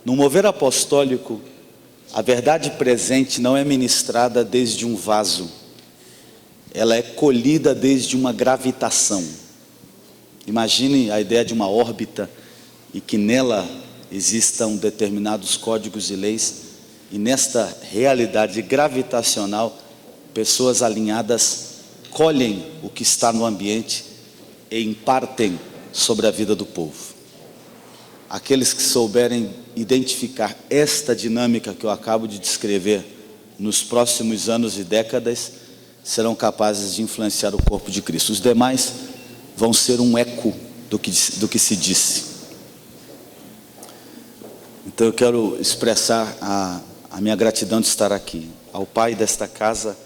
No mover apostólico, a verdade presente não é ministrada desde um vaso, ela é colhida desde uma gravitação. Imagine a ideia de uma órbita e que nela existam determinados códigos e leis, e nesta realidade gravitacional, pessoas alinhadas colhem o que está no ambiente e impartem sobre a vida do povo. Aqueles que souberem identificar esta dinâmica que eu acabo de descrever nos próximos anos e décadas, serão capazes de influenciar o corpo de Cristo. Os demais vão ser um eco do que se disse. Então eu quero expressar a minha gratidão de estar aqui. Ao pai desta casa,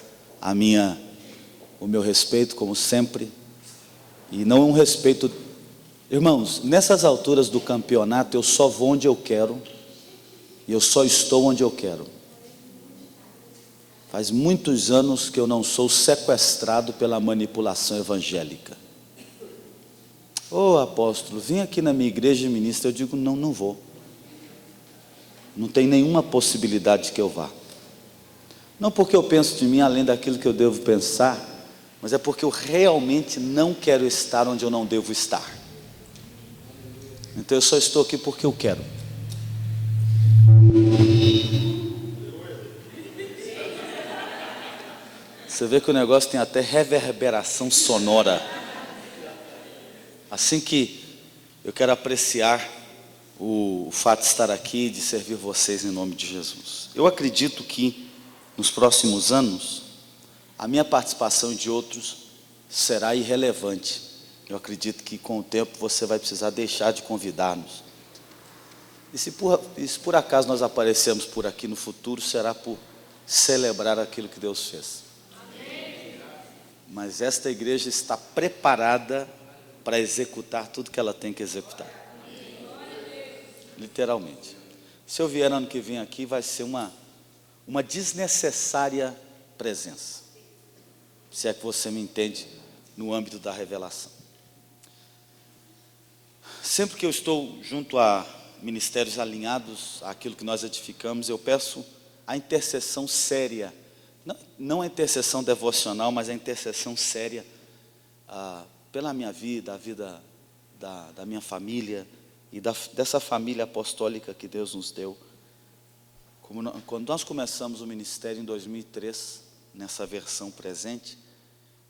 o meu respeito, como sempre. E não é um respeito... Irmãos, nessas alturas do campeonato, eu só vou onde eu quero. E eu só estou onde eu quero. Faz muitos anos que eu não sou sequestrado pela manipulação evangélica. Ô apóstolo, vem aqui na minha igreja e ministra. Eu digo, não vou. Não tem nenhuma possibilidade que eu vá. Não porque eu penso de mim além daquilo que eu devo pensar, mas é porque eu realmente não quero estar onde eu não devo estar. Então eu só estou aqui porque eu quero. Você vê que o negócio tem até reverberação sonora. Assim que eu quero apreciar o fato de estar aqui e de servir vocês em nome de Jesus. Eu acredito que nos próximos anos a minha participação de outros será irrelevante. Eu acredito que com o tempo você vai precisar deixar de convidar-nos. E se por acaso nós aparecermos por aqui no futuro, será por celebrar aquilo que Deus fez. Amém. Mas esta igreja está preparada para executar tudo que ela tem que executar. Literalmente. Se eu vier ano que vem aqui, vai ser uma desnecessária presença. Se é que você me entende no âmbito da revelação. Sempre que eu estou junto a ministérios alinhados àquilo que nós edificamos, eu peço a intercessão séria, não a intercessão devocional, mas a intercessão séria pela minha vida, a vida da minha família e dessa família apostólica que Deus nos deu. Quando nós começamos o ministério em 2003, nessa versão presente,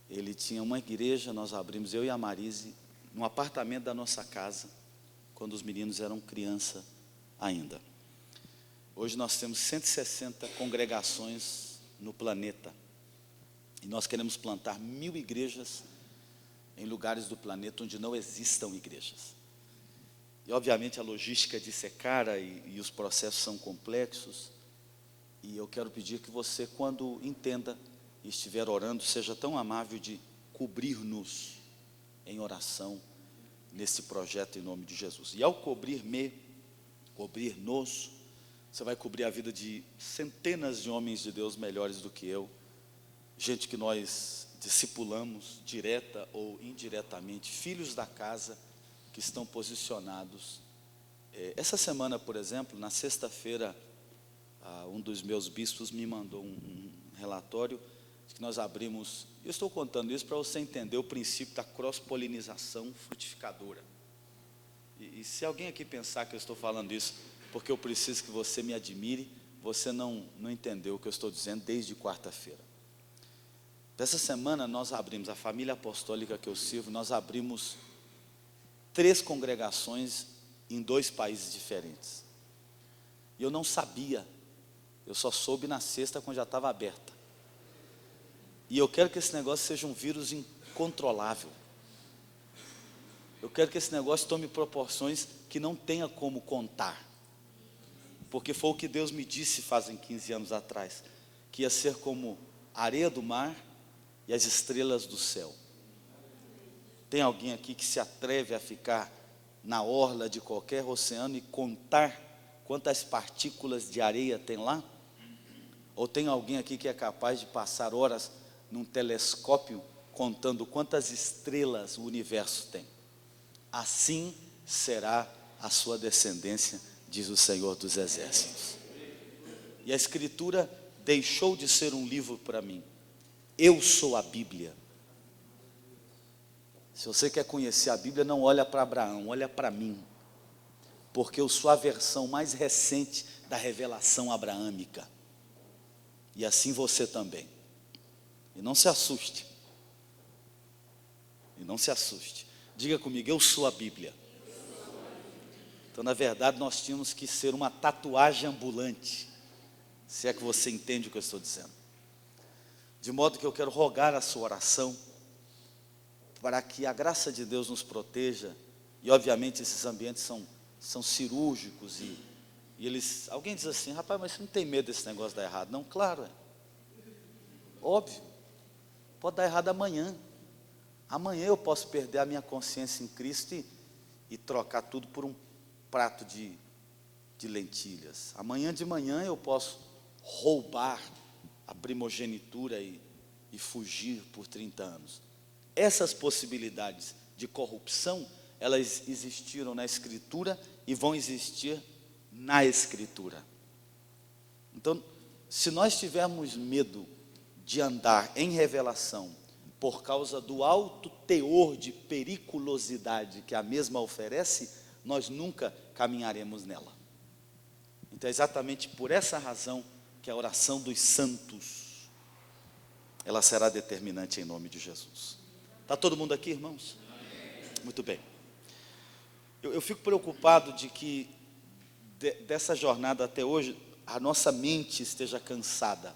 ele tinha uma igreja, nós abrimos, eu e a Marise, no apartamento da nossa casa, quando os meninos eram criança ainda. Hoje nós temos 160 congregações no planeta. E nós queremos plantar 1000 igrejas em lugares do planeta onde não existam igrejas. E obviamente a logística disso é cara e os processos são complexos. E eu quero pedir que você, quando entenda e estiver orando, seja tão amável de cobrir-nos em oração nesse projeto em nome de Jesus. E ao cobrir-nos, você vai cobrir a vida de centenas de homens de Deus melhores do que eu, gente que nós discipulamos direta ou indiretamente, filhos da casa que estão posicionados. Essa semana, por exemplo, na sexta-feira, um dos meus bispos me mandou um relatório de que nós abrimos. Eu estou contando isso para você entender o princípio da cross-polinização frutificadora. E se alguém aqui pensar que eu estou falando isso porque eu preciso que você me admire, você não entendeu o que eu estou dizendo desde quarta-feira. Essa semana nós abrimos, a família apostólica que eu sirvo, nós abrimos 3 congregações em 2 países diferentes. E eu não sabia, eu só soube na sexta quando já estava aberta. E eu quero que esse negócio seja um vírus incontrolável. Eu quero que esse negócio tome proporções que não tenha como contar. Porque foi o que Deus me disse fazem 15 anos atrás, que ia ser como a areia do mar e as estrelas do céu. Tem alguém aqui que se atreve a ficar na orla de qualquer oceano e contar quantas partículas de areia tem lá? Ou tem alguém aqui que é capaz de passar horas num telescópio contando quantas estrelas o universo tem? Assim será a sua descendência diz o Senhor dos Exércitos. E a Escritura deixou de ser um livro para mim. Eu sou a Bíblia. Se você quer conhecer a Bíblia, não olha para Abraão, olha para mim. Porque eu sou a versão mais recente da revelação abraâmica. E assim você também. E não se assuste. E não se assuste. Diga comigo, eu sou a Bíblia. Então, na verdade, nós tínhamos que ser uma tatuagem ambulante. Se é que você entende o que eu estou dizendo. De modo que eu quero rogar a sua oração, para que a graça de Deus nos proteja. E obviamente esses ambientes são cirúrgicos e eles, alguém diz assim, rapaz, mas você não tem medo desse negócio dar errado? Não, claro, óbvio, pode dar errado amanhã. Amanhã eu posso perder a minha consciência em Cristo e trocar tudo por um prato de lentilhas. Amanhã de manhã eu posso roubar a primogenitura e fugir por 30 anos. Essas possibilidades de corrupção, elas existiram na Escritura e vão existir na Escritura. Então, se nós tivermos medo de andar em revelação por causa do alto teor de periculosidade que a mesma oferece, nós nunca caminharemos nela. Então é exatamente por essa razão que a oração dos santos, ela será determinante em nome de Jesus. Está todo mundo aqui, irmãos? Muito bem. Eu fico preocupado de que dessa jornada até hoje, a nossa mente esteja cansada.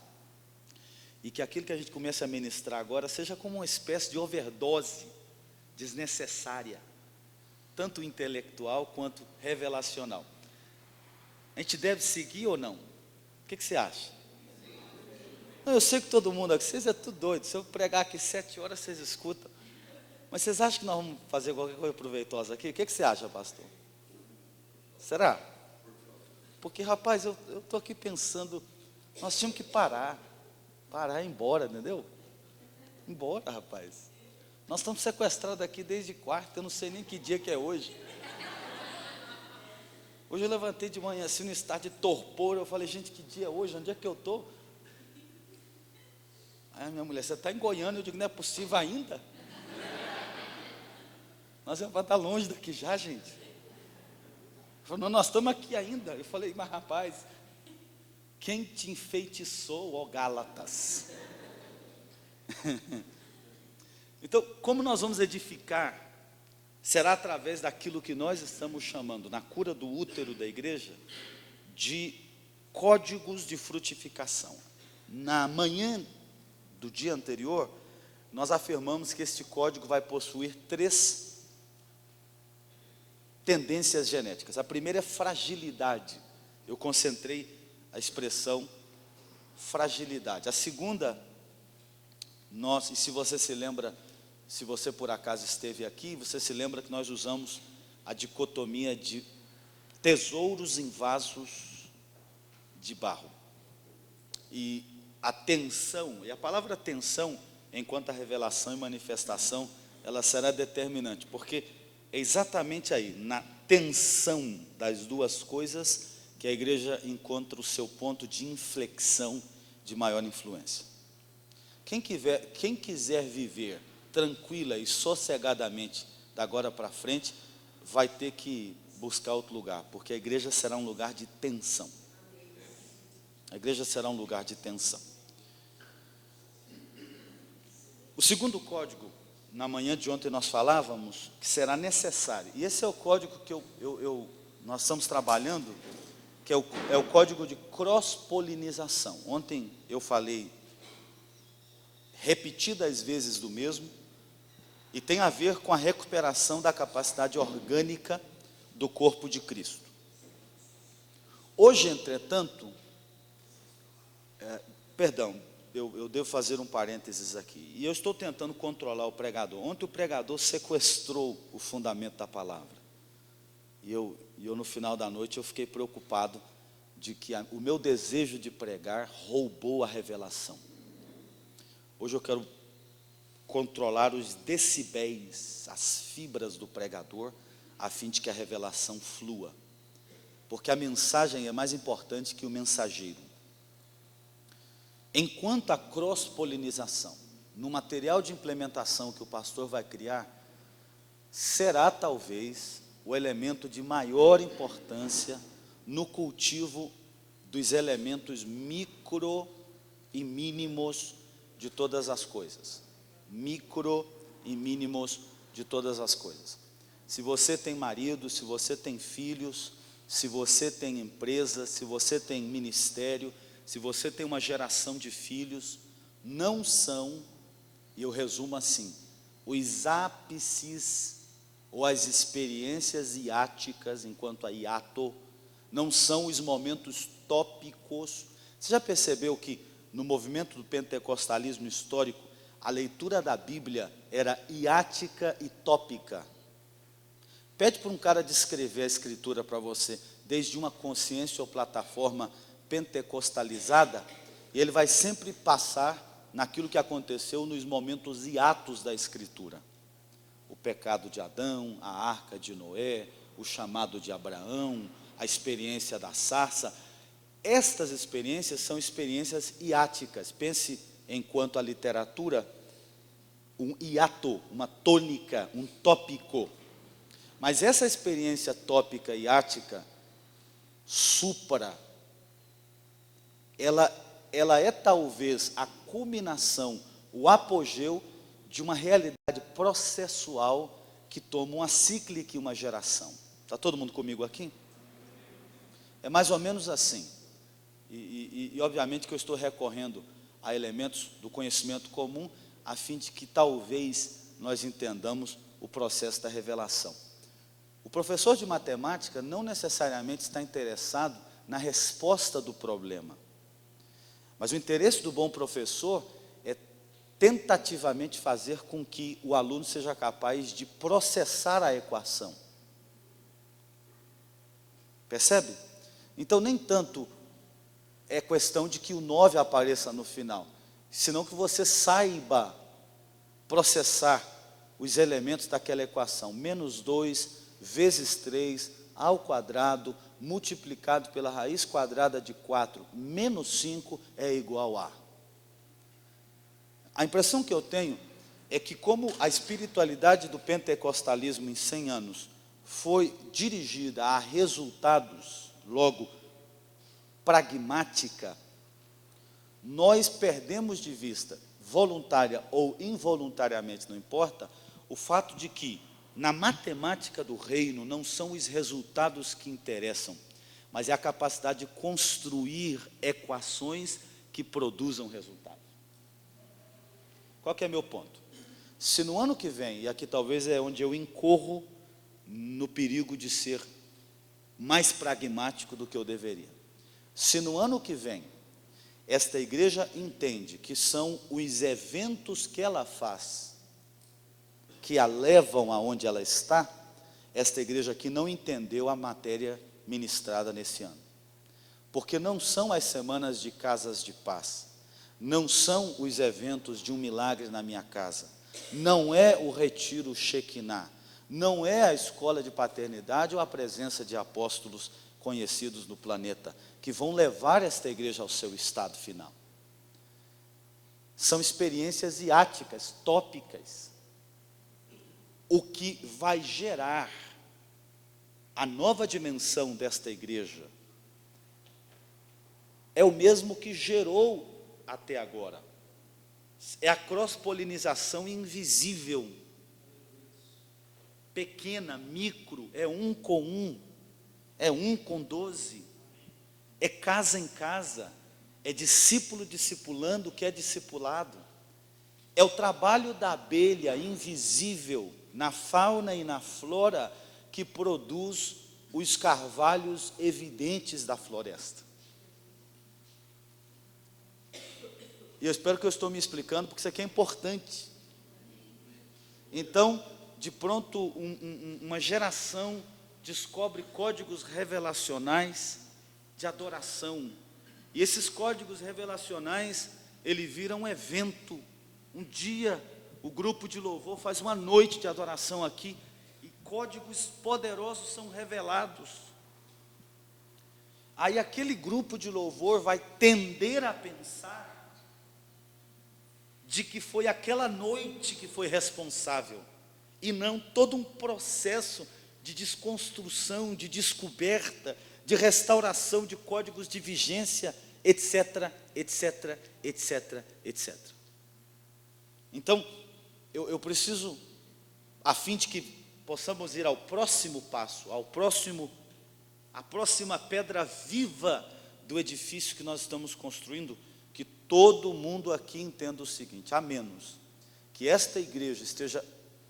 E que aquilo que a gente começa a ministrar agora seja como uma espécie de overdose desnecessária, tanto intelectual quanto revelacional. A gente deve seguir ou não? O que você acha? Não, eu sei que todo mundo aqui, vocês é tudo doido. Se eu pregar aqui 7 horas, vocês escutam. Mas vocês acham que nós vamos fazer qualquer coisa proveitosa aqui? O que você acha, pastor? Será? Porque, rapaz, eu estou aqui pensando, nós tínhamos que parar e ir embora, entendeu? Embora, rapaz. Nós estamos sequestrados aqui desde quarta, eu não sei nem que dia que é hoje. Hoje eu levantei de manhã assim, no estado de torpor, eu falei, gente, que dia é hoje? Onde é que eu estou? Aí a minha mulher, você está em Goiânia? Eu digo, não é possível ainda? Nós vamos estar longe daqui já, gente. Ele falou, não, nós estamos aqui ainda. Eu falei, mas rapaz, quem te enfeitiçou, ó Gálatas? Então, como nós vamos edificar? Será através daquilo que nós estamos chamando, na cura do útero da igreja, de códigos de frutificação. Na manhã do dia anterior, nós afirmamos que este código vai possuir 3 tendências genéticas. A primeira é fragilidade. Eu concentrei a expressão fragilidade. A segunda, e se você se lembra, se você por acaso esteve aqui, você se lembra que nós usamos a dicotomia de tesouros em vasos de barro. E a tensão, e a palavra tensão, enquanto a revelação e manifestação, ela será determinante, porque é exatamente aí, na tensão das duas coisas, que a igreja encontra o seu ponto de inflexão de maior influência. Quem quiser viver tranquila e sossegadamente da agora para frente, vai ter que buscar outro lugar, porque a igreja será um lugar de tensão. A igreja será um lugar de tensão. O segundo código, na manhã de ontem nós falávamos, que será necessário, e esse é o código que nós estamos trabalhando, que é o código de cross-polinização. Ontem eu falei repetidas vezes do mesmo, e tem a ver com a recuperação da capacidade orgânica do corpo de Cristo. Hoje, entretanto, eu devo fazer um parênteses aqui, e eu estou tentando controlar o pregador. Ontem o pregador sequestrou o fundamento da palavra, e eu no final da noite eu fiquei preocupado de que o meu desejo de pregar roubou a revelação. Hoje eu quero controlar os decibéis, as fibras do pregador, a fim de que a revelação flua. porque a mensagem é mais importante que o mensageiro. Enquanto a cross-polinização, no material de implementação que o pastor vai criar, será talvez o elemento de maior importância no cultivo dos elementos micro e mínimos de todas as coisas. Micro e mínimos de todas as coisas. Se você tem marido, se você tem filhos, se você tem empresa, se você tem ministério, se você tem uma geração de filhos, não são, e eu resumo assim, os ápices ou as experiências hiáticas, enquanto a hiato, não são os momentos tópicos. Você já percebeu que no movimento do pentecostalismo histórico, a leitura da Bíblia era hiática e tópica? Pede para um cara descrever a escritura para você, desde uma consciência ou plataforma pentecostalizada, e ele vai sempre passar naquilo que aconteceu nos momentos hiatos da escritura. O pecado de Adão, a arca de Noé, o chamado de Abraão, a experiência da sarça. Estas experiências são experiências hiáticas. Pense, enquanto a literatura, um hiato, uma tônica, um tópico. Mas essa experiência tópica e hiática, supra, ela é talvez a culminação, o apogeu de uma realidade processual que toma uma cíclica e uma geração. Está todo mundo comigo aqui? É mais ou menos assim. E obviamente que eu estou recorrendo a elementos do conhecimento comum, a fim de que talvez nós entendamos o processo da revelação. O professor de matemática não necessariamente está interessado na resposta do problema. Mas o interesse do bom professor é tentativamente fazer com que o aluno seja capaz de processar a equação. Percebe? Então, nem tanto é questão de que o 9 apareça no final, senão que você saiba processar os elementos daquela equação. Menos 2 vezes 3 ao quadrado, multiplicado pela raiz quadrada de 4, menos 5 é igual a. A impressão que eu tenho é que, como a espiritualidade do pentecostalismo em 100 anos foi dirigida a resultados, logo pragmática, nós perdemos de vista, voluntária ou involuntariamente, não importa, o fato de que na matemática do reino não são os resultados que interessam, mas é a capacidade de construir equações que produzam resultados. Qual que é meu ponto? Se no ano que vem, e aqui talvez é onde eu incorro no perigo de ser mais pragmático do que eu deveria. Se no ano que vem, esta igreja entende que são os eventos que ela faz que a levam aonde ela está, esta igreja aqui não entendeu a matéria ministrada nesse ano. Porque não são as semanas de casas de paz, não são os eventos de um milagre na minha casa, não é o retiro Shekinah, não é a escola de paternidade ou a presença de apóstolos conhecidos no planeta, que vão levar esta igreja ao seu estado final. São experiências hiáticas, tópicas. O que vai gerar a nova dimensão desta igreja é o mesmo que gerou até agora. É a cross-polinização invisível, pequena, micro, é 1 com 1, é 1 com 12, é casa em casa, é discípulo discipulando o que é discipulado, é o trabalho da abelha invisível na fauna e na flora que produz os carvalhos evidentes da floresta. E eu espero que eu estou me explicando, porque isso aqui é importante. Então, de pronto, uma geração descobre códigos revelacionais de adoração. E esses códigos revelacionais, ele vira um evento. Um dia, o grupo de louvor faz uma noite de adoração aqui, e códigos poderosos são revelados. Aí aquele grupo de louvor vai tender a pensar de que foi aquela noite que foi responsável, e não todo um processo de desconstrução, de descoberta, de restauração de códigos de vigência, etc, etc, etc, etc. Então, eu preciso, a fim de que possamos ir ao próximo passo, a próxima pedra viva do edifício que nós estamos construindo, que todo mundo aqui entenda o seguinte: a menos que esta igreja esteja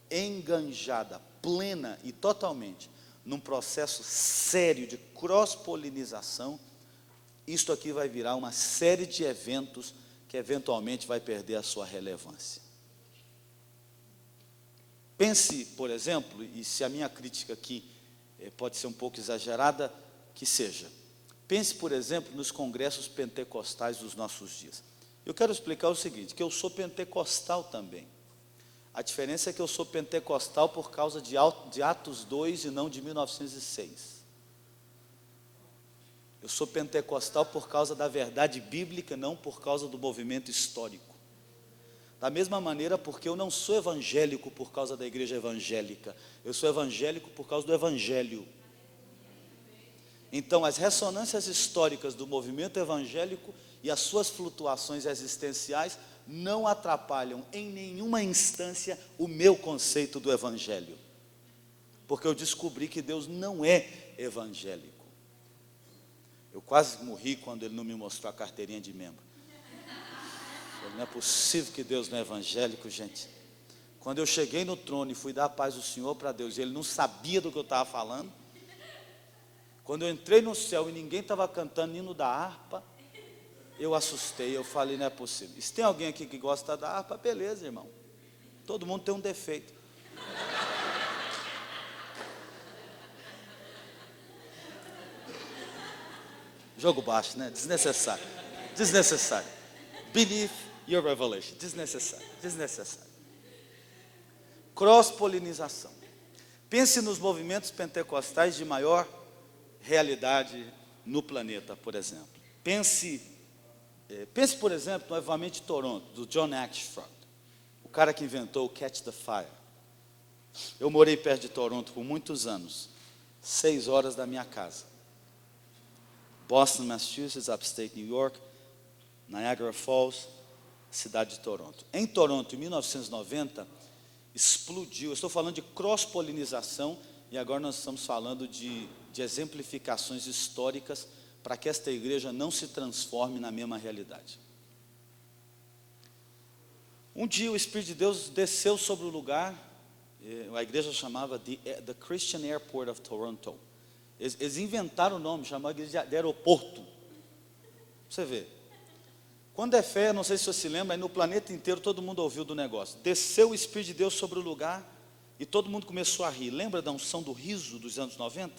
enganjada, plena e totalmente, num processo sério de cross-polinização, isto aqui vai virar uma série de eventos que eventualmente vai perder a sua relevância. Pense, por exemplo, e se a minha crítica aqui pode ser um pouco exagerada, que seja. Pense, por exemplo, nos congressos pentecostais dos nossos dias. Eu quero explicar o seguinte, que eu sou pentecostal também. A diferença é que eu sou pentecostal por causa de Atos 2 e não de 1906. Eu sou pentecostal por causa da verdade bíblica, não por causa do movimento histórico. Da mesma maneira, porque eu não sou evangélico por causa da igreja evangélica, eu sou evangélico por causa do evangelho. Então, as ressonâncias históricas do movimento evangélico e as suas flutuações existenciais não atrapalham em nenhuma instância o meu conceito do evangelho, porque eu descobri que Deus não é evangélico. Eu quase morri quando Ele não me mostrou a carteirinha de membro. Não é possível que Deus não é evangélico, gente. Quando eu cheguei no trono e fui dar a paz do Senhor para Deus, Ele não sabia do que eu estava falando. Quando eu entrei no céu e ninguém estava cantando hino da harpa, eu assustei, eu falei, não é possível. Se tem alguém aqui que gosta da harpa, beleza, irmão. Todo mundo tem um defeito. Jogo baixo, né? Desnecessário. Desnecessário. Beneath your revelation. Desnecessário. Desnecessário. Cross-polinização. Pense nos movimentos pentecostais de maior realidade no planeta, por exemplo. Pense, por exemplo, no avivamento de Toronto, do John Axford, o cara que inventou o Catch the Fire. Eu morei perto de Toronto por muitos anos, 6 horas da minha casa. Boston, Massachusetts, Upstate New York, Niagara Falls, cidade de Toronto. Em Toronto, em 1990, explodiu, eu estou falando de cross-polinização, e agora nós estamos falando de exemplificações históricas para que esta igreja não se transforme na mesma realidade. Um dia o Espírito de Deus desceu sobre o lugar, a igreja chamava The Christian Airport of Toronto. Eles inventaram o nome, chamaram a igreja de aeroporto. Você vê. Quando é fé, não sei se você se lembra, aí no planeta inteiro todo mundo ouviu do negócio. Desceu o Espírito de Deus sobre o lugar e todo mundo começou a rir. Lembra da unção do riso dos anos 90?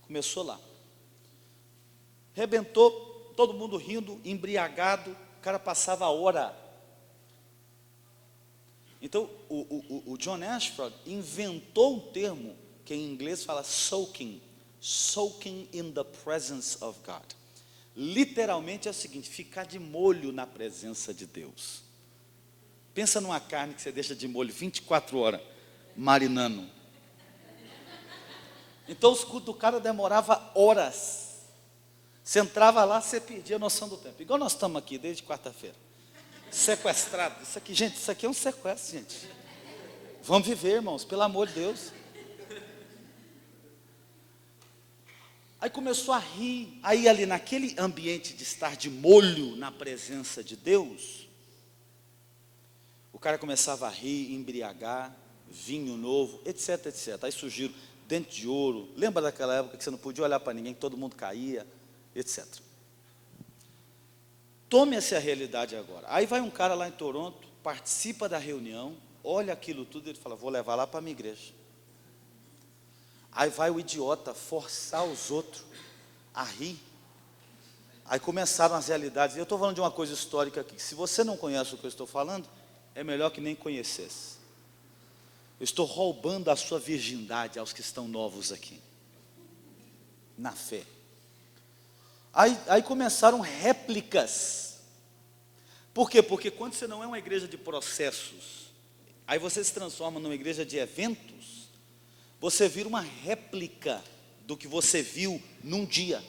Começou lá. Rebentou, todo mundo rindo, embriagado, o cara passava a hora. Então, o John Ashford inventou um termo que em inglês fala soaking in the presence of God. Literalmente é o seguinte, ficar de molho na presença de Deus. Pensa numa carne que você deixa de molho 24 horas, marinando. Então os cultos do cara demorava horas. Você entrava lá, você perdia a noção do tempo. Igual nós estamos aqui desde quarta-feira. Sequestrado. Isso aqui, gente, isso aqui é um sequestro, gente. Vamos viver, irmãos, pelo amor de Deus. Aí começou a rir. Aí ali naquele ambiente de estar de molho na presença de Deus, o cara começava a rir, embriagar, vinho novo, etc, etc. Aí surgiram dente de ouro. Lembra daquela época que você não podia olhar para ninguém, que todo mundo caía, etc. Tome essa realidade agora. Aí vai um cara lá em Toronto, participa da reunião, olha aquilo tudo e ele fala, vou levar lá para a minha igreja. Aí vai o idiota forçar os outros a rir. Aí começaram as realidades. Eu estou falando de uma coisa histórica aqui. Se você não conhece o que eu estou falando, é melhor que nem conhecesse. Eu estou roubando a sua virgindade aos que estão novos aqui, na fé. Aí começaram réplicas. Por quê? Porque quando você não é uma igreja de processos, aí você se transforma numa igreja de eventos, você vira uma réplica do que você viu num dia.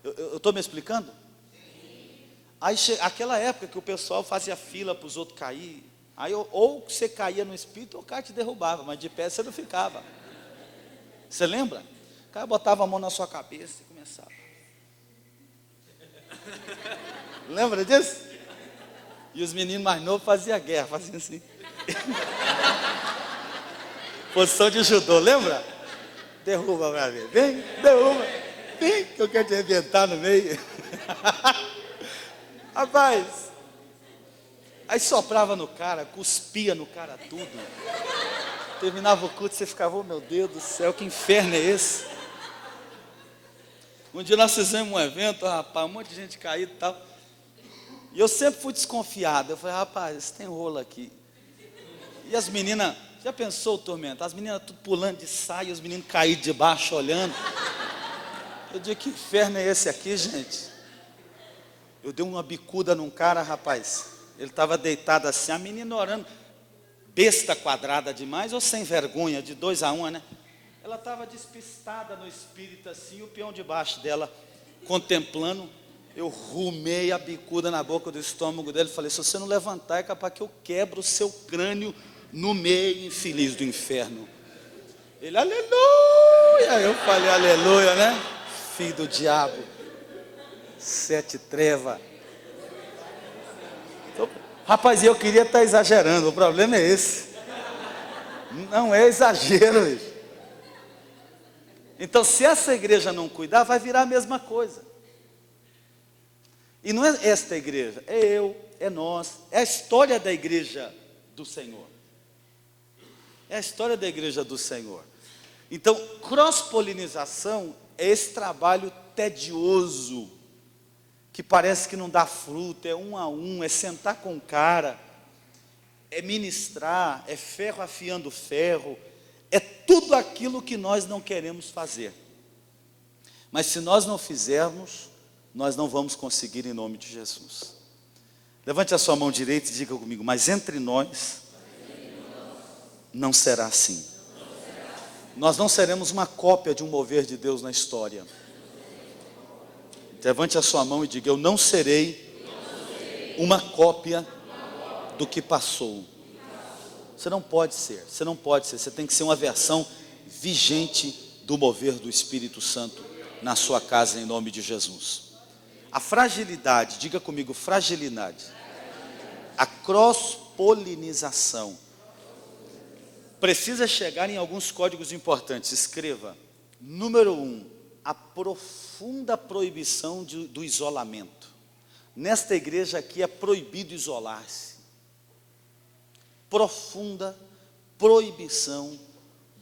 Eu estou me explicando? Aí aquela época que o pessoal fazia fila para os outros cair, aí ou você caía no espírito ou o cara te derrubava, mas de pé você não ficava. Você lembra? O cara botava a mão na sua cabeça e começava. Lembra disso? E os meninos mais novos faziam guerra, faziam assim. Posição de judô, lembra? Derruba pra ver. Vem, derruba. Vem, que eu quero te arrebentar no meio. Rapaz, aí soprava no cara, cuspia no cara tudo. Terminava o culto, você ficava, oh meu Deus do céu, que inferno é esse? Um dia nós fizemos um evento, rapaz, um monte de gente caída e tal. E eu sempre fui desconfiado. Eu falei, rapaz, tem rolo aqui. E as meninas, já pensou o tormento? As meninas tudo pulando de saia, os meninos caídos de baixo olhando. Eu digo, que inferno é esse aqui, gente? Eu dei uma bicuda num cara, rapaz. Ele estava deitado assim, a menina orando. Besta quadrada demais ou sem vergonha, de 2-1, né? Ela estava despistada no espírito assim, o peão debaixo dela, contemplando. Eu rumei a bicuda na boca do estômago dele e falei, se você não levantar é capaz que eu quebro o seu crânio no meio infeliz do inferno. Ele, aleluia! Eu falei, aleluia, né? Filho do diabo, 7 trevas. Então, rapaz, eu queria estar exagerando, o problema é esse. Não é exagero isso. Então, se essa igreja não cuidar, vai virar a mesma coisa. E não é esta igreja, é eu, é nós, é a história da igreja do Senhor. É a história da igreja do Senhor. Então, cross-polinização é esse trabalho tedioso, que parece que não dá fruto, é 1 a 1, é sentar com o cara, é ministrar, é ferro afiando ferro, é tudo aquilo que nós não queremos fazer. Mas se nós não fizermos, nós não vamos conseguir em nome de Jesus. Levante a sua mão direita e diga comigo, mas entre nós não será assim. Nós não seremos uma cópia de um mover de Deus na história. Levante a sua mão e diga, eu não serei uma cópia do que passou. Você não pode ser, você tem que ser uma versão vigente do mover do Espírito Santo na sua casa em nome de Jesus. A fragilidade, diga comigo, fragilidade. A cross-polinização precisa chegar em alguns códigos importantes. Escreva. Número 1, a profunda proibição do isolamento. Nesta igreja aqui é proibido isolar-se. Profunda proibição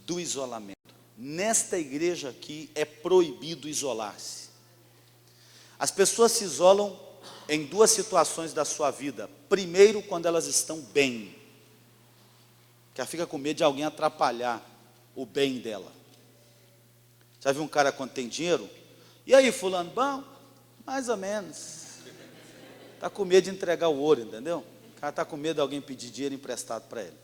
do isolamento. Nesta igreja aqui é proibido isolar-se. As pessoas se isolam em 2 situações da sua vida. Primeiro, quando elas estão bem, que ela fica com medo de alguém atrapalhar o bem dela. Já viu um cara quando tem dinheiro? E aí, fulano, bom? Mais ou menos. Está com medo de entregar o ouro, entendeu? O cara está com medo de alguém pedir dinheiro emprestado para ele.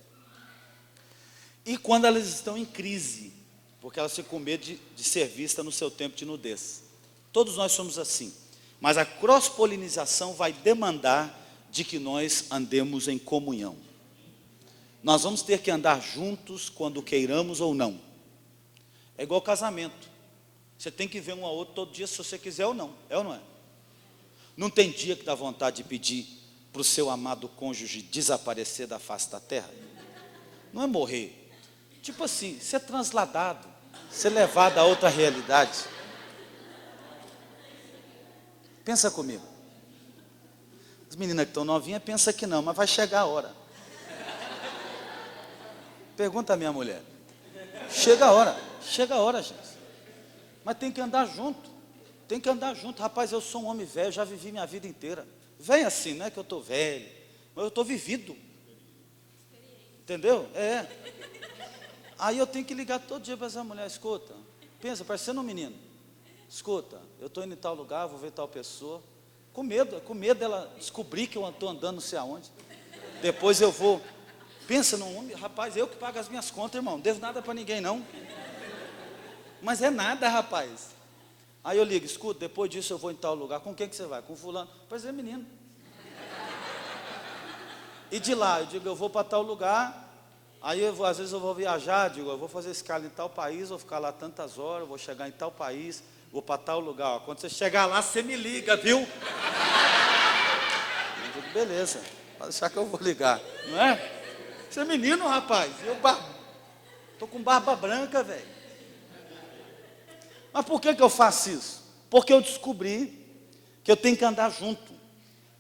E quando elas estão em crise, porque elas ficam com medo de ser vista no seu tempo de nudez. Todos nós somos assim. Mas a cross-polinização vai demandar de que nós andemos em comunhão. Nós vamos ter que andar juntos quando queiramos ou não. É igual casamento. Você tem que ver um ao outro todo dia se você quiser ou não. É ou não é? Não tem dia que dá vontade de pedir para o seu amado cônjuge desaparecer da face da terra? Não é morrer. Tipo assim, ser transladado, ser levado a outra realidade. Pensa comigo. As meninas que estão novinhas pensam que não, mas vai chegar a hora. Pergunta a minha mulher. Chega a hora, gente. Mas tem que andar junto. Tem que andar junto. Rapaz, eu sou um homem velho, já vivi minha vida inteira. Velho assim, não é que eu estou velho, mas eu estou vivido. Entendeu? É. Aí eu tenho que ligar todo dia para essa mulher, escuta, pensa, parecendo um menino. escuta, eu estou indo em tal lugar, vou ver tal pessoa. Com medo dela descobrir que eu estou andando não sei aonde. Depois eu vou. Pensa num homem, rapaz, eu que pago as minhas contas, irmão, não devo nada para ninguém não. Mas é nada, rapaz. Aí eu ligo, escuta, depois disso eu vou em tal lugar. Com quem que você vai? Com fulano. Pois é, menino. E de lá, eu digo, eu vou para tal lugar. Aí às vezes eu vou viajar, digo, eu vou fazer escala em tal país, vou ficar lá tantas horas, vou chegar em tal país, vou para tal lugar. Ó, quando você chegar lá, você me liga, viu? Eu digo, beleza, pode deixar que eu vou ligar, não é? Você é menino, rapaz, eu tô com barba branca, velho. Mas por que eu faço isso? Porque eu descobri que eu tenho que andar junto,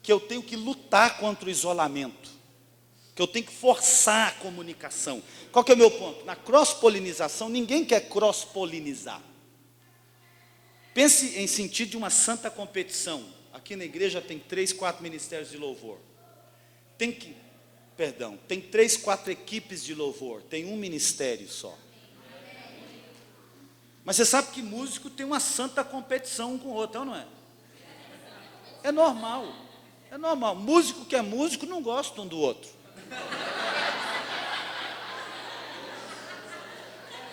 que eu tenho que lutar contra o isolamento, que eu tenho que forçar a comunicação. Qual que é o meu ponto? Na cross-polinização, ninguém quer cross-polinizar. Pense em sentido de uma santa competição. Aqui na igreja tem 3, 4 ministérios de louvor. Tem 3, 4 equipes de louvor, tem um ministério só. Mas você sabe que músico tem uma santa competição um com o outro, não é? É normal, é normal. Músico que é músico não gosta um do outro.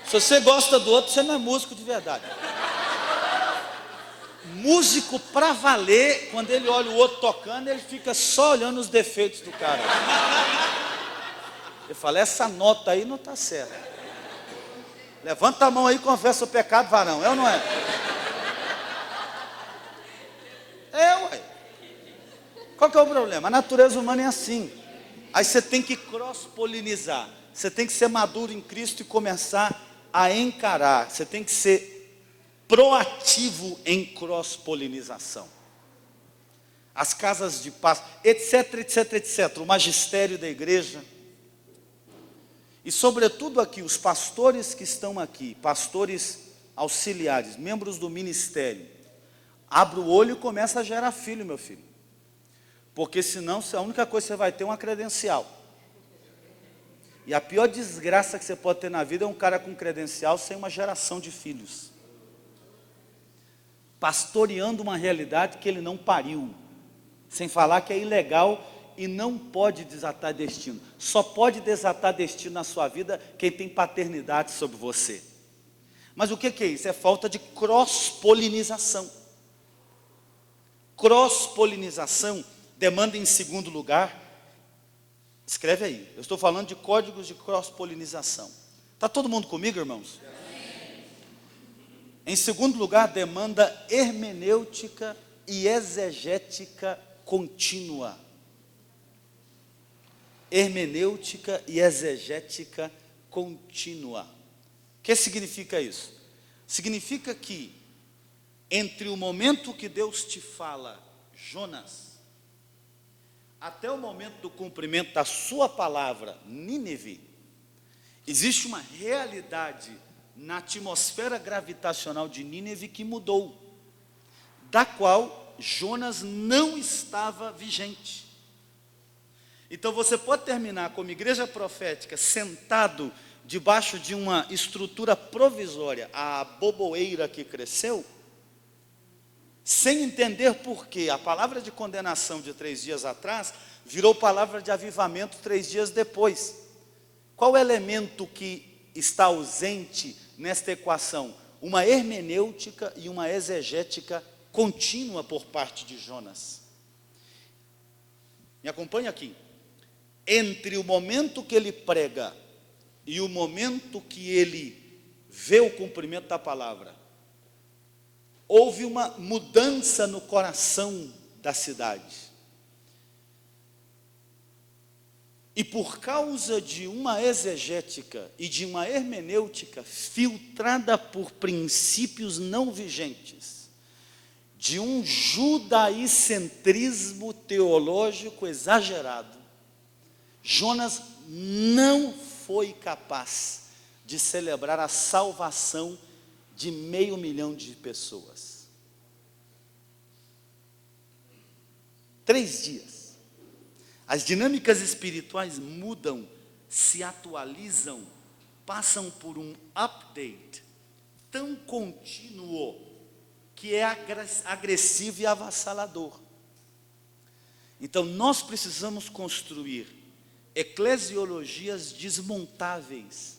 Se você gosta do outro, você não é músico de verdade. Músico para valer, quando ele olha o outro tocando, ele fica só olhando os defeitos do cara. Ele fala, essa nota aí não está certa. Levanta a mão aí e confessa o pecado, varão. É ou não é? É, ué. Qual que é o problema? A natureza humana é assim. Aí você tem que cross-polinizar. Você tem que ser maduro em Cristo e começar a encarar. Você tem que ser proativo em cross-polinização. As casas de paz, etc, etc, etc. O magistério da igreja. E sobretudo aqui, os pastores que estão aqui, pastores auxiliares, membros do ministério, abre o olho e começa a gerar filho, meu filho. Porque senão a única coisa que você vai ter é uma credencial. E a pior desgraça que você pode ter na vida é um cara com credencial sem uma geração de filhos. Pastoreando uma realidade que ele não pariu. Sem falar que é ilegal e não pode desatar destino. Só pode desatar destino na sua vida quem tem paternidade sobre você. Mas o que é isso? É falta de cross-polinização. Cross-polinização demanda, em segundo lugar, escreve aí, eu estou falando de códigos de cross-polinização. Está todo mundo comigo, irmãos? Em segundo lugar, demanda hermenêutica e exegética contínua. Hermenêutica e exegética contínua. O que significa isso? Significa que entre o momento que Deus te fala, Jonas, até o momento do cumprimento da sua palavra, Nínive, existe uma realidade na atmosfera gravitacional de Nínive que mudou, da qual Jonas não estava vigente. Então você pode terminar como igreja profética sentado debaixo de uma estrutura provisória, a boboeira que cresceu, sem entender por quê. A palavra de condenação de 3 dias atrás virou palavra de avivamento 3 dias depois. Qual elemento que está ausente nesta equação? Uma hermenêutica e uma exegética contínua por parte de Jonas. Me acompanha aqui. Entre o momento que ele prega e o momento que ele vê o cumprimento da palavra, houve uma mudança no coração da cidade. E por causa de uma exegética e de uma hermenêutica filtrada por princípios não vigentes, de um judaicentrismo teológico exagerado, Jonas não foi capaz de celebrar a salvação de 500 mil de pessoas. 3 dias. As dinâmicas espirituais mudam, se atualizam, passam por um update tão contínuo que é agressivo e avassalador. Então, nós precisamos construir eclesiologias desmontáveis.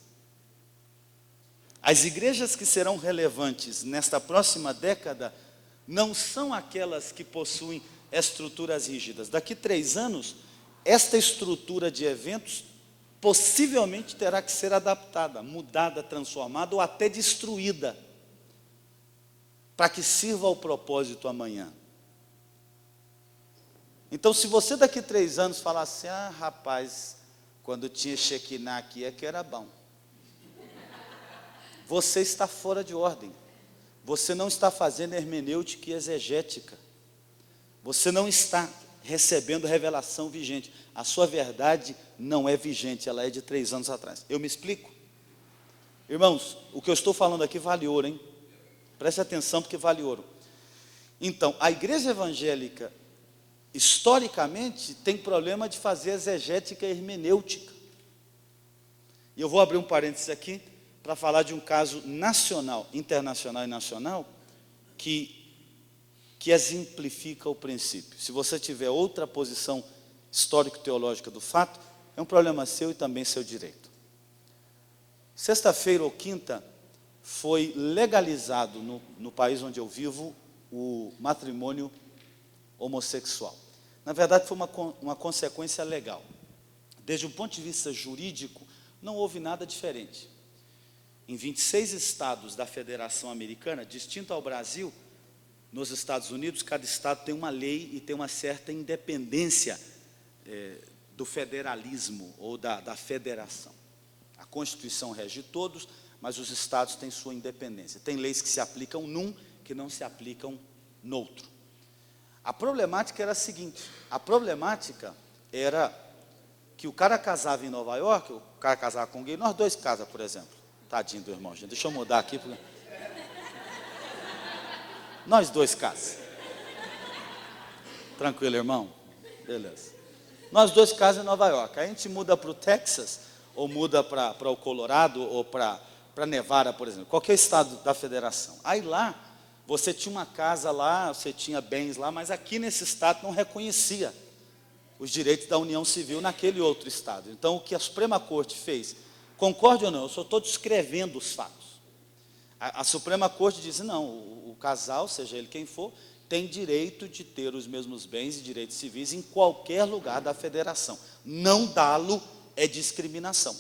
As igrejas que serão relevantes nesta próxima década não são aquelas que possuem estruturas rígidas. Daqui 3 anos, esta estrutura de eventos possivelmente terá que ser adaptada, mudada, transformada ou até destruída, para que sirva ao propósito amanhã. Então, se você daqui 3 anos falar assim, rapaz, quando tinha Shekinah aqui é que era bom, você está fora de ordem. Você não está fazendo hermenêutica e exegética. Você não está recebendo revelação vigente. A sua verdade não é vigente, ela é de 3 anos atrás. Eu me explico? Irmãos, o que eu estou falando aqui vale ouro, hein? Preste atenção porque vale ouro. Então, a igreja evangélica, historicamente, tem problema de fazer exegética e hermenêutica. E eu vou abrir um parênteses aqui para falar de um caso nacional, internacional e nacional, que exemplifica o princípio. Se você tiver outra posição histórico-teológica do fato, é um problema seu e também seu direito. Sexta-feira ou quinta, foi legalizado no país onde eu vivo o matrimônio homossexual. Na verdade, foi uma consequência legal. Desde um ponto de vista jurídico, não houve nada diferente. Em 26 estados da Federação Americana, distinto ao Brasil, nos Estados Unidos, cada estado tem uma lei e tem uma certa independência do federalismo ou da federação. A Constituição rege todos, mas os estados têm sua independência. Tem leis que se aplicam num, que não se aplicam noutro. A problemática era a seguinte, a problemática era que o cara casava em Nova York, o cara casava com gay, nós dois casamos, por exemplo. Tadinho do irmão, gente, deixa eu mudar aqui. Porque... Nós dois casamos. Tranquilo, irmão? Beleza. Nós dois casamos em Nova York, aí a gente muda para o Texas, ou muda para o Colorado, ou para Nevada, por exemplo, qualquer estado da federação. Aí lá, você tinha uma casa lá, você tinha bens lá, mas aqui nesse estado não reconhecia os direitos da união civil naquele outro estado. Então, o que a Suprema Corte fez, concorde ou não, eu só estou descrevendo os fatos. A Suprema Corte disse, não, o casal, seja ele quem for, tem direito de ter os mesmos bens e direitos civis em qualquer lugar da federação. Não dá-lo é discriminação.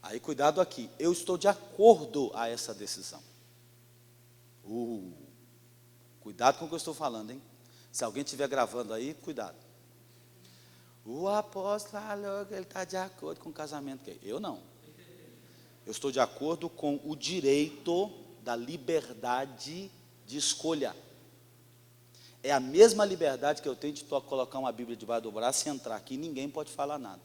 Aí, cuidado aqui, eu estou de acordo a essa decisão. Cuidado com o que eu estou falando, hein? Se alguém estiver gravando aí, cuidado. O apóstolo falou que ele está de acordo com o casamento gay. Eu não. Eu estou de acordo com o direito da liberdade de escolha. É a mesma liberdade que eu tenho de colocar uma Bíblia debaixo do braço e entrar aqui e ninguém pode falar nada.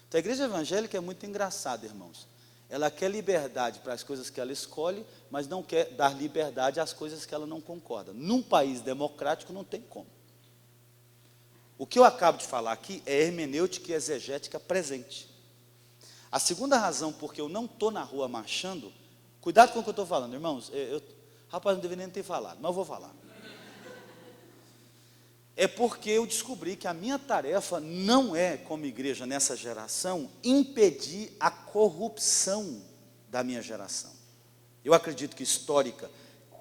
Então a igreja evangélica é muito engraçada, irmãos. Ela quer liberdade para as coisas que ela escolhe, mas não quer dar liberdade às coisas que ela não concorda. Num país democrático não tem como. O que eu acabo de falar aqui é hermenêutica e exegética presente. A segunda razão porque eu não estou na rua marchando, cuidado com o que eu estou falando, irmãos. Rapaz, não deveria nem ter falado, mas eu vou falar. É porque eu descobri que a minha tarefa não é, como igreja nessa geração, impedir a corrupção da minha geração. Eu acredito que histórica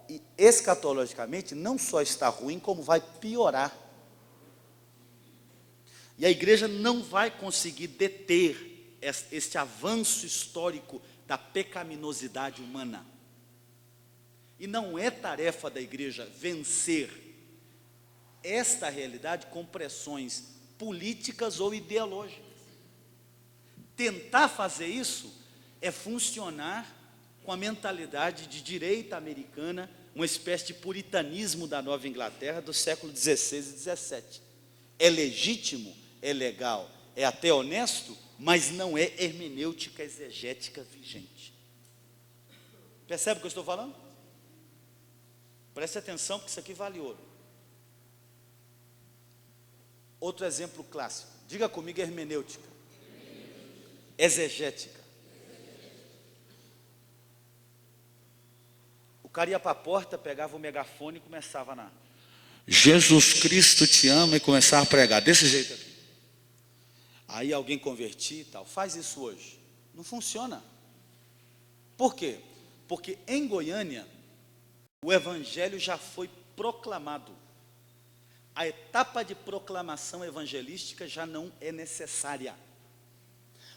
e escatologicamente não só está ruim, como vai piorar. E a igreja não vai conseguir deter este avanço histórico da pecaminosidade humana. E não é tarefa da igreja vencer esta realidade com pressões políticas ou ideológicas. Tentar fazer isso é funcionar com a mentalidade de direita americana, uma espécie de puritanismo da Nova Inglaterra do século XVI e XVII. É legítimo, é legal, é até honesto, mas não é hermenêutica exegética vigente. Percebe o que eu estou falando? Preste atenção, porque isso aqui vale ouro. Outro exemplo clássico. Diga comigo, hermenêutica. Exegética. cara ia para a porta, pegava o megafone e começava na Jesus Cristo te ama e começava a pregar, desse jeito aqui. Aí alguém convertia e tal. Faz isso hoje. Não funciona. Por quê? Porque em Goiânia, o evangelho já foi proclamado. A etapa de proclamação evangelística já não é necessária.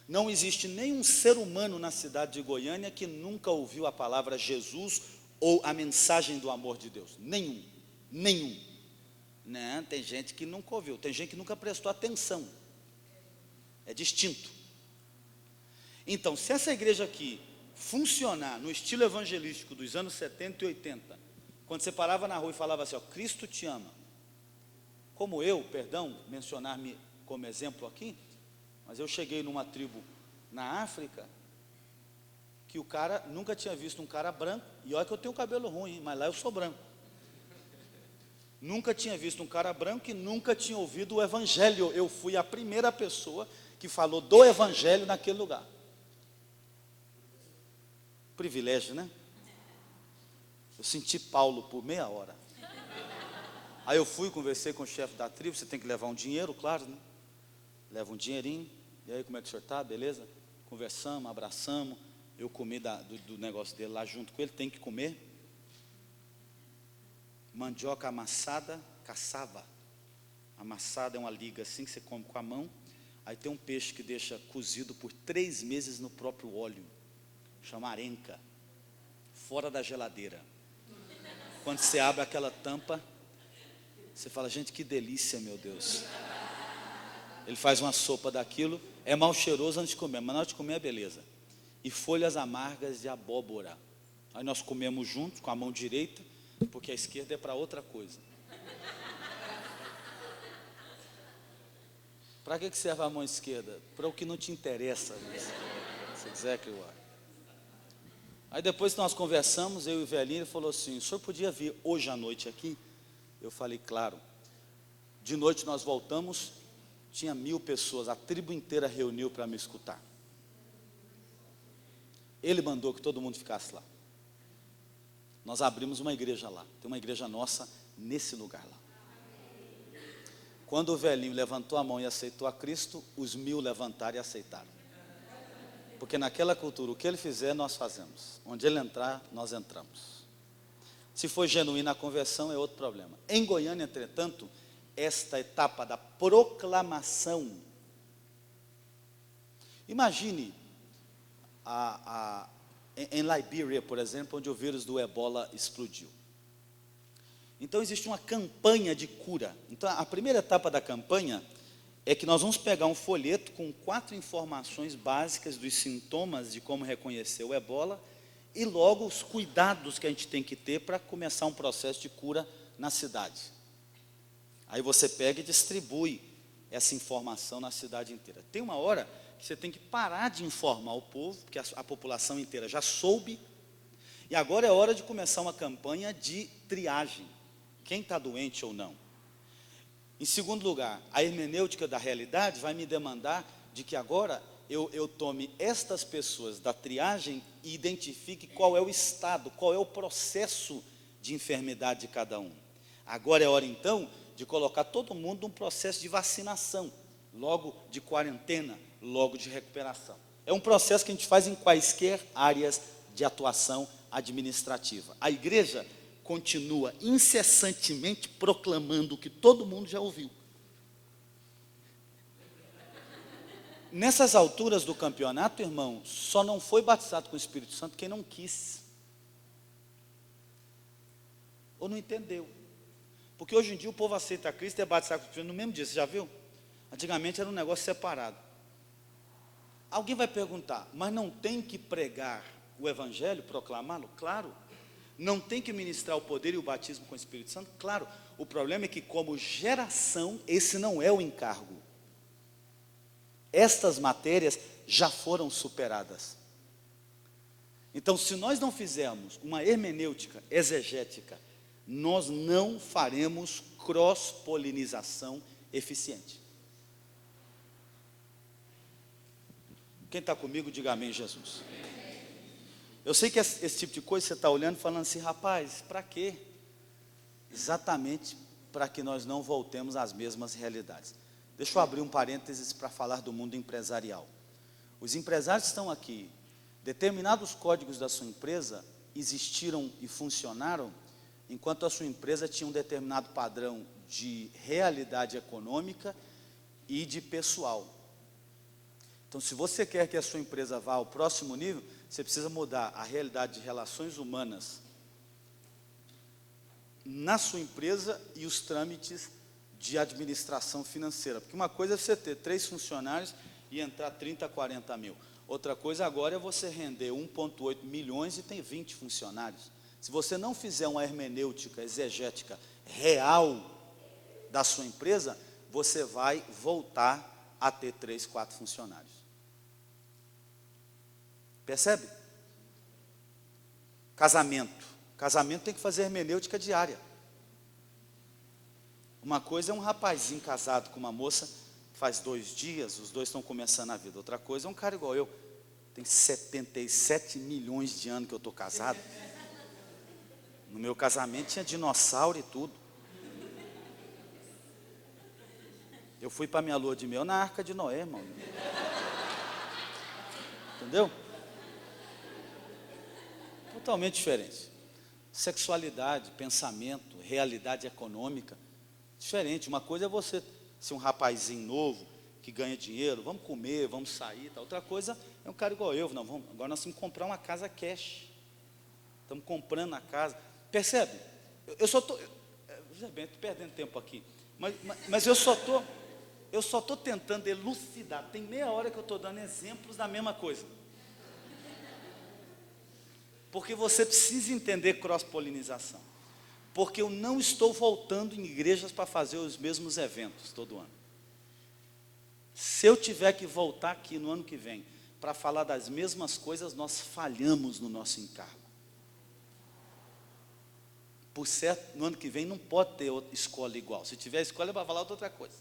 Não existe nenhum ser humano na cidade de Goiânia que nunca ouviu a palavra Jesus ou a mensagem do amor de Deus. Nenhum. Não, tem gente que nunca ouviu, tem gente que nunca prestou atenção. É distinto. Então, se essa igreja aqui funcionar no estilo evangelístico dos anos 70 e 80, quando você parava na rua e falava assim, ó, Cristo te ama, como eu, mencionar-me como exemplo aqui, mas eu cheguei numa tribo na África, que o cara nunca tinha visto um cara branco, e olha que eu tenho cabelo ruim, mas lá eu sou branco. Nunca tinha visto um cara branco e nunca tinha ouvido o evangelho. Eu fui a primeira pessoa que falou do evangelho naquele lugar. Privilégio, né? Eu senti Paulo por meia hora. Aí eu fui, conversei com o chefe da tribo. Você tem que levar um dinheiro, claro, né? Leva um dinheirinho. E aí, como é que o senhor está? Beleza? Conversamos, abraçamos. Eu comi do negócio dele lá junto com ele. Tem que comer. Mandioca amassada, caçava. Amassada é uma liga assim que você come com a mão. Aí tem um peixe que deixa cozido por 3 meses no próprio óleo. Chama arenca. Fora da geladeira. Quando você abre aquela tampa, você fala, gente, que delícia, meu Deus. Ele faz uma sopa daquilo. É mal cheiroso antes de comer, mas na hora de comer é beleza. E folhas amargas de abóbora. Aí nós comemos juntos com a mão direita, porque a esquerda é para outra coisa. Para que serve a mão esquerda? Para o que não te interessa. That's exactly why. Aí depois que nós conversamos, eu e o velhinho, ele falou assim, o senhor podia vir hoje à noite aqui? Eu falei, claro. De noite nós voltamos, tinha 1000 pessoas, a tribo inteira reuniu para me escutar. Ele mandou que todo mundo ficasse lá. Nós abrimos uma igreja lá, tem uma igreja nossa nesse lugar lá. Quando o velhinho levantou a mão e aceitou a Cristo, os 1000 levantaram e aceitaram. Porque naquela cultura, o que ele fizer, nós fazemos. Onde ele entrar, nós entramos. Se for genuína a conversão, é outro problema. Em Goiânia, entretanto, esta etapa da proclamação. Imagine em Libéria, por exemplo, onde o vírus do Ebola explodiu. Então existe uma campanha de cura. Então a primeira etapa da campanha é que nós vamos pegar um folheto com 4 informações básicas dos sintomas de como reconhecer o Ebola e logo os cuidados que a gente tem que ter para começar um processo de cura na cidade. Aí você pega e distribui essa informação na cidade inteira. Tem uma hora que você tem que parar de informar o povo, porque a população inteira já soube, e agora é hora de começar uma campanha de triagem. Quem está doente ou não. Em segundo lugar, a hermenêutica da realidade vai me demandar de que agora eu tome estas pessoas da triagem e identifique qual é o estado, qual é o processo de enfermidade de cada um. Agora é hora então de colocar todo mundo num processo de vacinação, logo de quarentena, logo de recuperação. É um processo que a gente faz em quaisquer áreas de atuação administrativa. A igreja continua incessantemente proclamando o que todo mundo já ouviu. Nessas alturas do campeonato, irmão, só não foi batizado com o Espírito Santo quem não quis. Ou não entendeu. Porque hoje em dia o povo aceita Cristo e é batizado com o Espírito Santo no mesmo dia, você já viu? Antigamente era um negócio separado. Alguém vai perguntar, mas não tem que pregar o Evangelho, proclamá-lo? Claro. Não tem que ministrar o poder e o batismo com o Espírito Santo? Claro. O problema é que como geração, esse não é o encargo. Estas matérias já foram superadas. Então, se nós não fizermos uma hermenêutica exegética, nós não faremos cross-polinização eficiente. Quem está comigo, diga amém, Jesus. Eu sei que esse tipo de coisa você está olhando e falando assim, rapaz, para quê? Exatamente para que nós não voltemos às mesmas realidades. Deixa eu abrir um parênteses para falar do mundo empresarial. Os empresários que estão aqui, determinados códigos da sua empresa existiram e funcionaram enquanto a sua empresa tinha um determinado padrão de realidade econômica e de pessoal. Então, se você quer que a sua empresa vá ao próximo nível, você precisa mudar a realidade de relações humanas na sua empresa e os trâmites de administração financeira. Porque uma coisa é você ter 3 funcionários e entrar 30, 40 mil. Outra coisa agora é você render 1,8 milhões e tem 20 funcionários. Se você não fizer uma hermenêutica exegética real da sua empresa, você vai voltar a ter 3, 4 funcionários. Percebe? Casamento. Casamento tem que fazer hermenêutica diária. Uma coisa é um rapazinho casado com uma moça, faz 2 dias, os dois estão começando a vida. Outra coisa é um cara igual eu, tem 77 milhões de anos que eu estou casado. No meu casamento tinha dinossauro e tudo. Eu fui para minha lua de mel na Arca de Noé, irmão. Entendeu? Totalmente diferente. Sexualidade, pensamento, realidade econômica, diferente. Uma coisa é você ser um rapazinho novo, que ganha dinheiro, vamos comer, vamos sair, tá. Outra coisa é um cara igual eu, não, agora nós temos que comprar uma casa cash. Estamos comprando a casa. Percebe? Eu só estou, veja bem, estou perdendo tempo aqui, mas eu só estou tentando elucidar. Tem meia hora que eu estou dando exemplos da mesma coisa. Porque você precisa entender cross-polinização. Porque eu não estou voltando em igrejas para fazer os mesmos eventos todo ano. Se eu tiver que voltar aqui no ano que vem para falar das mesmas coisas, nós falhamos no nosso encargo. Por certo, no ano que vem não pode ter outra escola igual. Se tiver escola é para falar outra coisa.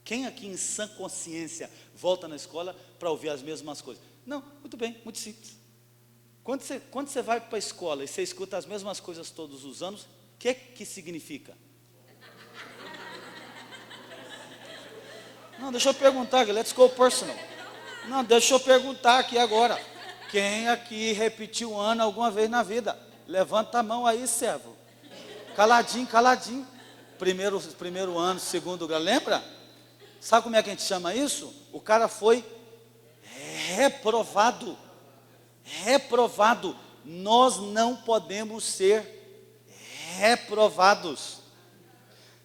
Quem aqui em sã consciência volta na escola para ouvir as mesmas coisas? Não, muito bem, muito simples. Quando você vai para a escola e você escuta as mesmas coisas todos os anos, o que significa? Não, deixa eu perguntar, let's go personal. Não, deixa eu perguntar aqui agora. Quem aqui repetiu um ano alguma vez na vida? Levanta a mão aí, servo. Caladinho, caladinho. Primeiro ano, segundo grau, lembra? Sabe como é que a gente chama isso? O cara foi reprovado. Reprovado. Nós não podemos ser reprovados.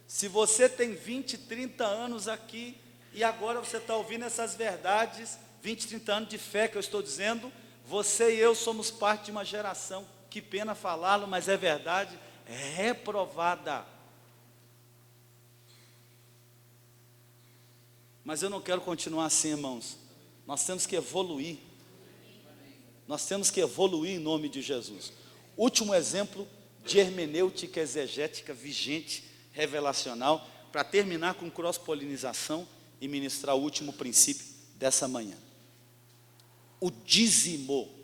Se você tem 20, 30 anos aqui e agora você está ouvindo essas verdades, 20, 30 anos de fé que eu estou dizendo, você e eu somos parte de uma geração, que pena falá-lo, mas é verdade, reprovada. Mas eu não quero continuar assim, irmãos. Nós temos que evoluir. Nós temos que evoluir em nome de Jesus. Último exemplo de hermenêutica exegética vigente, revelacional, para terminar com cross-polinização e ministrar o último princípio dessa manhã. O dízimo.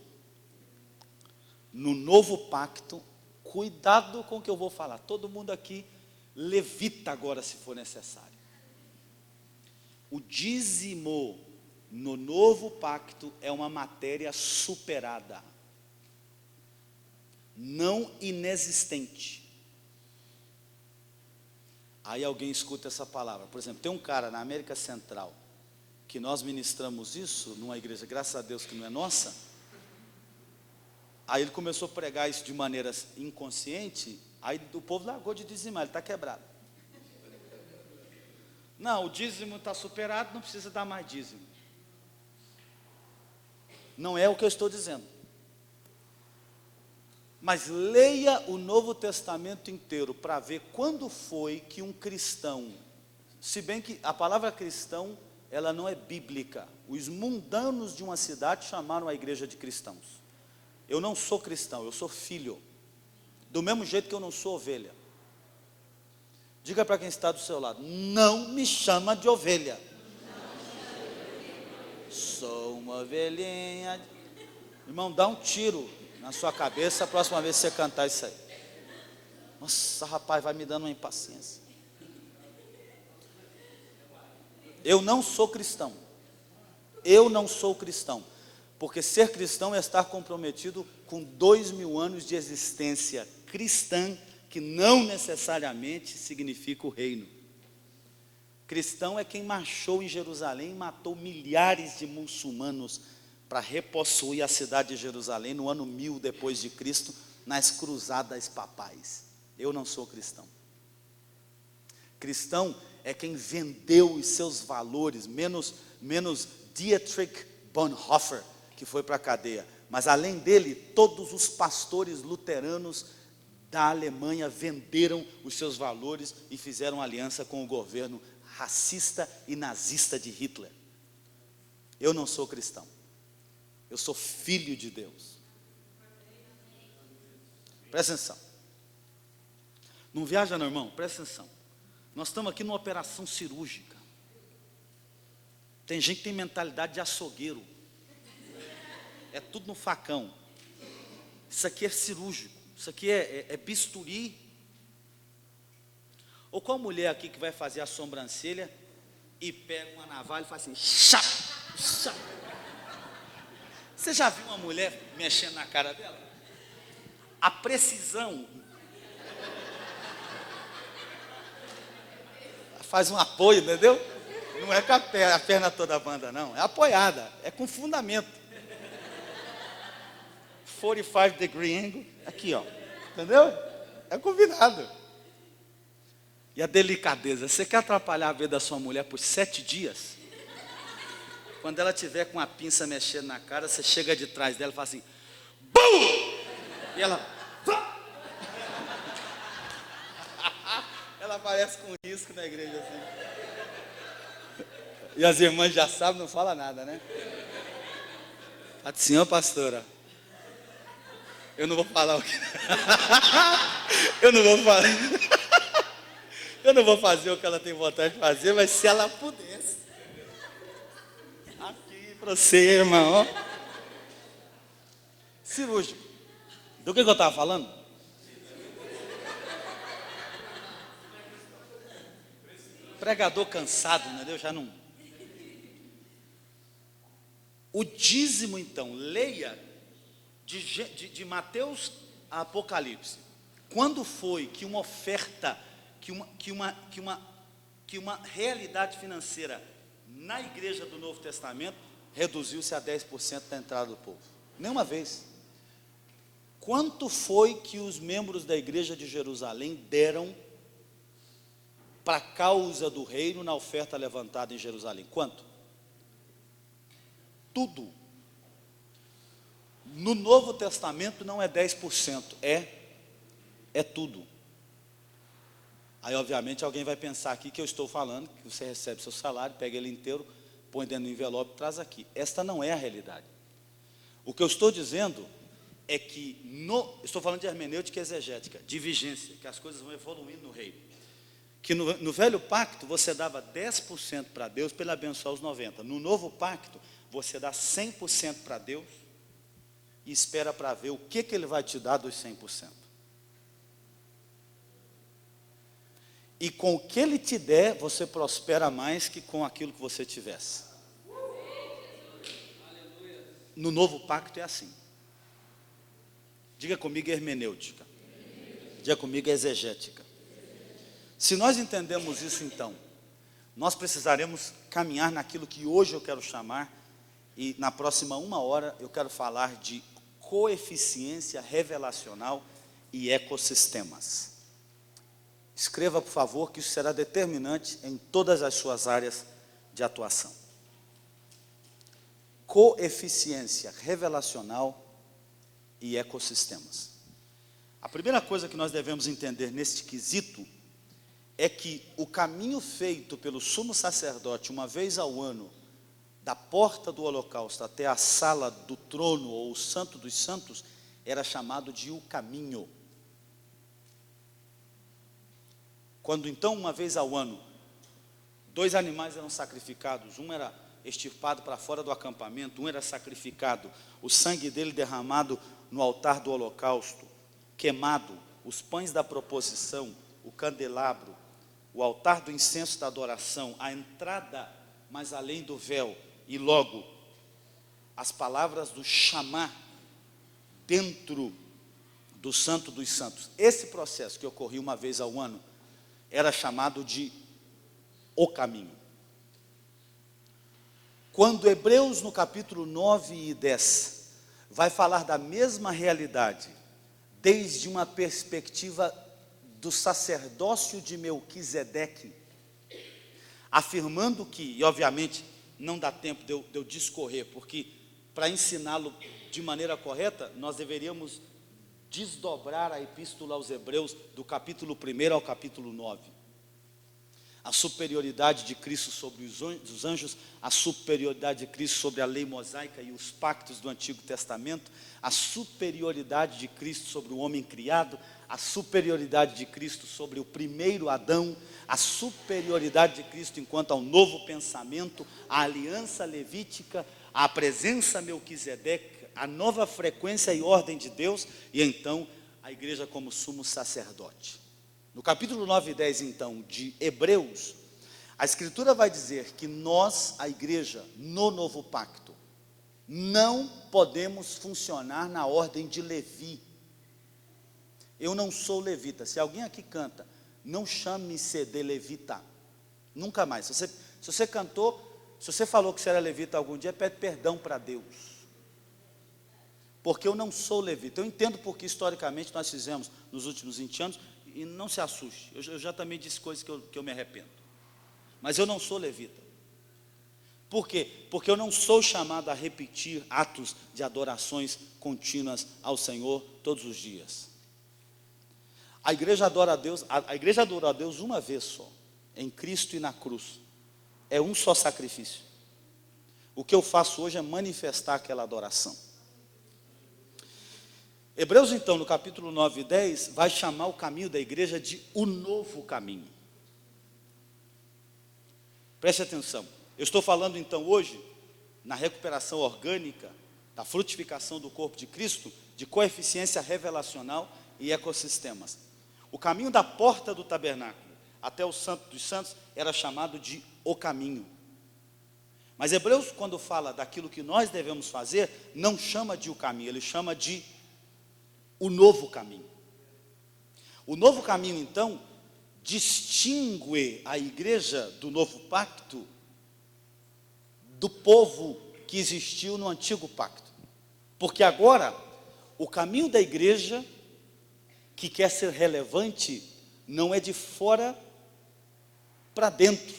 No novo pacto, cuidado com o que eu vou falar. Todo mundo aqui levita agora se for necessário. O dízimo no novo pacto é uma matéria superada, não inexistente. Aí alguém escuta essa palavra. Por exemplo, tem um cara na América Central que nós ministramos isso numa igreja, graças a Deus que não é nossa. Aí ele começou a pregar isso de maneira inconsciente, aí o povo largou de dizimar, ele está quebrado. Não, o dízimo está superado, não precisa dar mais dízimo. Não é o que eu estou dizendo. Mas leia o Novo Testamento inteiro para ver quando foi que um cristão, se bem que a palavra cristão, ela não é bíblica. Os mundanos de uma cidade chamaram a igreja de cristãos. Eu não sou cristão, eu sou filho. Do mesmo jeito que eu não sou ovelha. Diga para quem está do seu lado, não me chama de ovelha. Sou uma ovelhinha. Irmão, dá um tiro na sua cabeça a próxima vez que você cantar isso aí. Nossa, rapaz, vai me dando uma impaciência. Eu não sou cristão. Eu não sou cristão. Porque ser cristão é estar comprometido com 2000 anos de existência cristã, que não necessariamente significa o reino. Cristão é quem marchou em Jerusalém e matou milhares de muçulmanos para repossuir a cidade de Jerusalém no ano 1000 depois de Cristo, nas cruzadas papais. Eu não sou cristão. Cristão é quem vendeu os seus valores, menos Dietrich Bonhoeffer, que foi para a cadeia. Mas além dele, todos os pastores luteranos da Alemanha venderam os seus valores e fizeram aliança com o governo racista e nazista de Hitler. Eu não sou cristão. Eu sou filho de Deus. Presta atenção. Não viaja não, irmão, presta atenção. Nós estamos aqui numa operação cirúrgica. Tem gente que tem mentalidade de açougueiro. É tudo no facão. Isso aqui é cirúrgico. Isso aqui é bisturi. Ou qual mulher aqui que vai fazer a sobrancelha e pega uma navalha e faz assim, chá, chá. Você já viu uma mulher mexendo na cara dela? A precisão. Faz um apoio, entendeu? Não é com a perna toda banda, não. É apoiada, é com fundamento. 45 degree angle, aqui ó, entendeu? É combinado. E a delicadeza, você quer atrapalhar a vida da sua mulher por 7 dias? Quando ela tiver com a pinça mexendo na cara, você chega de trás dela e fala assim, BUM! E ela, ela aparece com risco na igreja assim. E as irmãs já sabem, não fala nada, né? Fala assim, ô pastora, eu não vou falar o que... Eu não vou falar... Eu não vou fazer o que ela tem vontade de fazer, mas se ela pudesse... Aqui para você, irmão, ó. Cirúrgico. Do que eu estava falando? Pregador cansado, entendeu? Já não... O dízimo, então, leia de Mateus a Apocalipse. Quando foi que uma oferta, que uma realidade financeira na igreja do Novo Testamento reduziu-se a 10% da entrada do povo? Nenhuma vez. Quanto foi que os membros da igreja de Jerusalém deram para a causa do reino na oferta levantada em Jerusalém? Quanto? Tudo. No Novo Testamento não é 10%, é tudo. Aí obviamente alguém vai pensar aqui que eu estou falando, que você recebe seu salário, pega ele inteiro, põe dentro do envelope e traz aqui. Esta não é a realidade. O que eu estou dizendo é que, estou falando de hermenêutica exegética, de vigência, que as coisas vão evoluindo no reino. Que no velho pacto você dava 10% para Deus para ele abençoar os 90%. No novo pacto você dá 100% para Deus e espera para ver o que ele vai te dar dos 100%. E com o que ele te der, você prospera mais que com aquilo que você tivesse. No novo pacto é assim. Diga comigo hermenêutica. Diga comigo exegética. Se nós entendemos isso, então, nós precisaremos caminhar naquilo que hoje eu quero chamar, e na próxima 1 hora eu quero falar de coeficiência revelacional e ecossistemas. Escreva, por favor, que isso será determinante em todas as suas áreas de atuação. Coeficiência revelacional e ecossistemas. A primeira coisa que nós devemos entender neste quesito é que o caminho feito pelo sumo sacerdote uma vez ao ano, da porta do holocausto até a sala do trono ou o santo dos santos, era chamado de o caminho. Quando então, uma vez ao ano, 2 animais eram sacrificados, um era extirpado para fora do acampamento, um era sacrificado, o sangue dele derramado no altar do holocausto, queimado, os pães da proposição, o candelabro, o altar do incenso da adoração, a entrada mais além do véu, e logo as palavras do chamar dentro do Santo dos Santos. Esse processo que ocorria uma vez ao ano era chamado de o caminho. Quando Hebreus, no capítulo 9 e 10, vai falar da mesma realidade, desde uma perspectiva do sacerdócio de Melquisedeque, afirmando que, e obviamente não dá tempo de eu discorrer, porque para ensiná-lo de maneira correta, nós deveríamos desdobrar a epístola aos Hebreus do capítulo 1 ao capítulo 9. A superioridade de Cristo sobre os anjos, a superioridade de Cristo sobre a lei mosaica e os pactos do Antigo Testamento, a superioridade de Cristo sobre o homem criado, a superioridade de Cristo sobre o primeiro Adão, a superioridade de Cristo enquanto ao novo pensamento, a aliança levítica, a presença melquisedeca, a nova frequência e ordem de Deus, e então a igreja como sumo sacerdote. No capítulo 9 e 10, então, de Hebreus, a Escritura vai dizer que nós, a igreja, no novo pacto, não podemos funcionar na ordem de Levi. Eu não sou levita. Se alguém aqui canta, não chame-se de levita. Nunca mais. Se você cantou, se você falou que você era levita algum dia, pede perdão para Deus. Porque eu não sou levita. Eu entendo porque historicamente nós fizemos nos últimos 20 anos, e não se assuste, eu já também disse coisas que eu me arrependo. Mas eu não sou levita. Por quê? Porque eu não sou chamado a repetir atos de adorações contínuas ao Senhor todos os dias. A igreja adora a Deus, a igreja adora a Deus uma vez só, em Cristo e na cruz. É um só sacrifício. O que eu faço hoje é manifestar aquela adoração. Hebreus, então, no capítulo 9 e 10, vai chamar o caminho da igreja de o novo caminho. Preste atenção. Eu estou falando, então, hoje, na recuperação orgânica, da frutificação do corpo de Cristo, de coeficiência revelacional e ecossistemas. O caminho da porta do tabernáculo até o Santo dos Santos era chamado de o caminho. Mas Hebreus, quando fala daquilo que nós devemos fazer, não chama de o caminho, ele chama de o novo caminho. O novo caminho, então, distingue a igreja do novo pacto do povo que existiu no antigo pacto. Porque agora, o caminho da igreja, que quer ser relevante, não é de fora para dentro.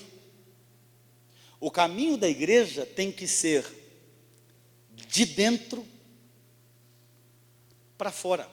O caminho da igreja tem que ser de dentro para fora.